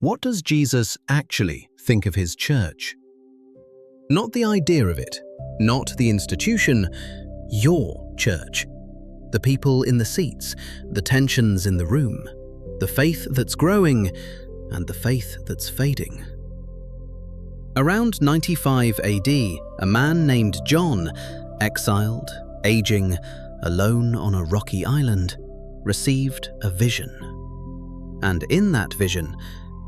What does Jesus actually think of his church? Not the idea of it, not the institution, your church. The people in the seats, the tensions in the room, the faith that's growing and the faith that's fading. Around 95 AD, a man named John, exiled, aging, alone on a rocky island, received a vision. And in that vision,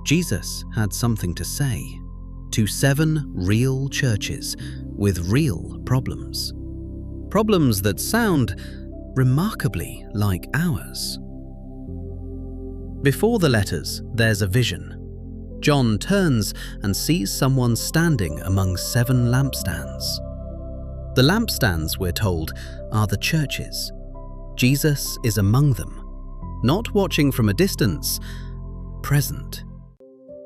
Jesus had something to say to 7 real churches with real problems. Problems that sound remarkably like ours. Before the letters, there's a vision. John turns and sees someone standing among 7 lampstands. The lampstands, we're told, are the churches. Jesus is among them, not watching from a distance, present,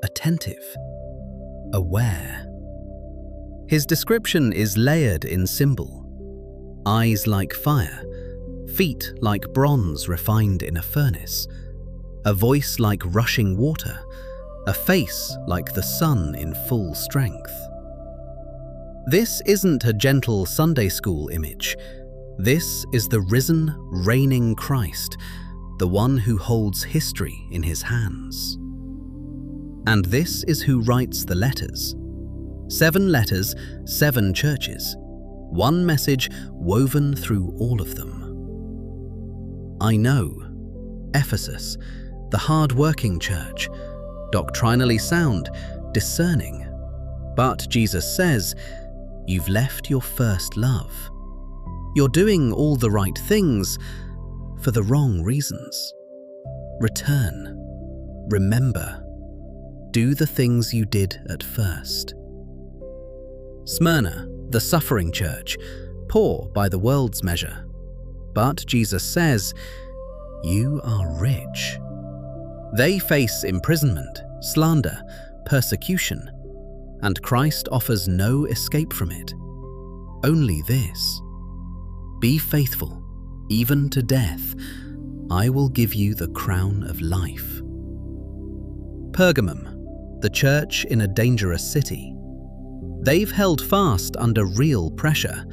attentive, aware. His description is layered in symbol. Eyes like fire, feet like bronze refined in a furnace, a voice like rushing water, a face like the sun in full strength. This isn't a gentle Sunday school image. This is the risen, reigning Christ, the one who holds history in his hands. And this is who writes the letters. 7 letters, 7 churches. One message woven through all of them. I know, Ephesus, the hard-working church, doctrinally sound, discerning. But Jesus says, you've left your first love. You're doing all the right things for the wrong reasons. Return. Remember. Do the things you did at first. Smyrna, the suffering church, poor by the world's measure. But Jesus says, you are rich. They face imprisonment, slander, persecution, and Christ offers no escape from it. Only this: be faithful, even to death. I will give you the crown of life. Pergamum, the church in a dangerous city. They've held fast under real pressure,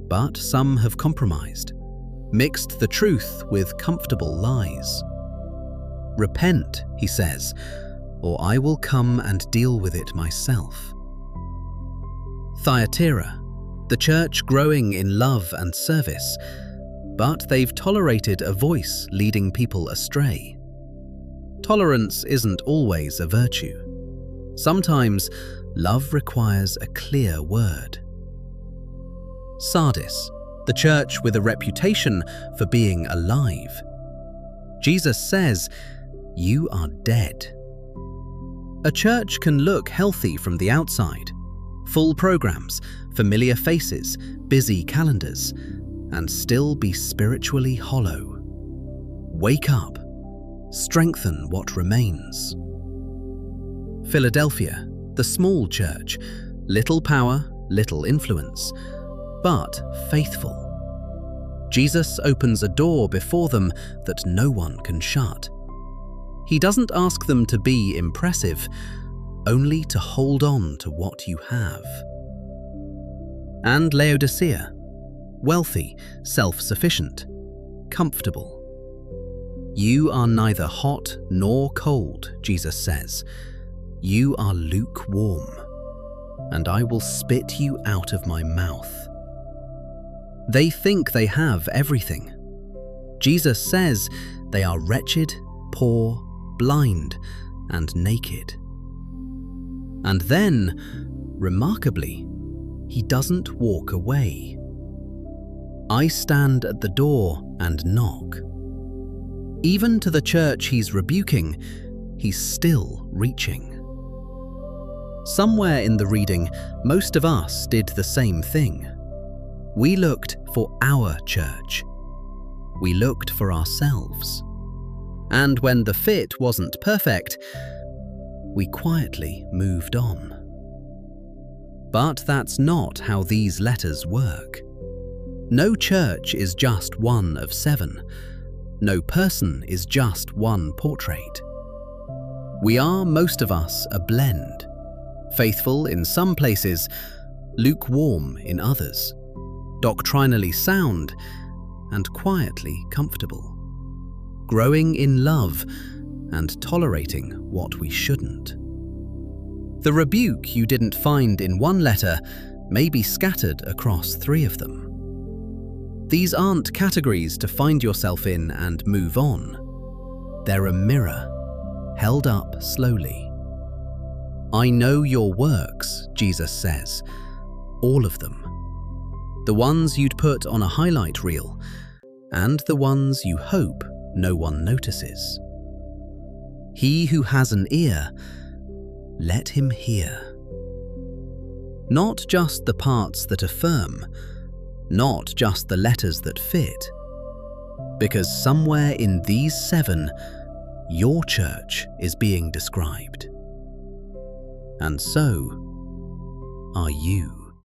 but some have compromised, mixed the truth with comfortable lies. Repent, he says, or I will come and deal with it myself. Thyatira, the church growing in love and service, but they've tolerated a voice leading people astray. Tolerance isn't always a virtue. Sometimes love requires a clear word. Sardis, the church with a reputation for being alive. Jesus says, you are dead. A church can look healthy from the outside, full programs, familiar faces, busy calendars, and still be spiritually hollow. Wake up. Strengthen what remains. Philadelphia, the small church, little power, little influence, but faithful. Jesus opens a door before them that no one can shut. He doesn't ask them to be impressive, only to hold on to what you have. And Laodicea, wealthy, self-sufficient, comfortable. You are neither hot nor cold, Jesus says. You are lukewarm, and I will spit you out of my mouth. They think they have everything. Jesus says they are wretched, poor, blind, and naked. And then, remarkably, he doesn't walk away. I stand at the door and knock. Even to the church he's rebuking, he's still reaching. Somewhere in the reading, most of us did the same thing. We looked for our church. We looked for ourselves. And when the fit wasn't perfect, we quietly moved on. But that's not how these letters work. No church is just one of 7. No person is just one portrait. We are, most of us, a blend. Faithful in some places, lukewarm in others, doctrinally sound and quietly comfortable, growing in love and tolerating what we shouldn't. The rebuke you didn't find in one letter may be scattered across 3 of them. These aren't categories to find yourself in and move on. They're a mirror, held up slowly. I know your works, Jesus says, all of them. The ones you'd put on a highlight reel, and the ones you hope no one notices. He who has an ear, let him hear. Not just the parts that affirm, not just the letters that fit, because somewhere in these 7, your church is being described. And so are you.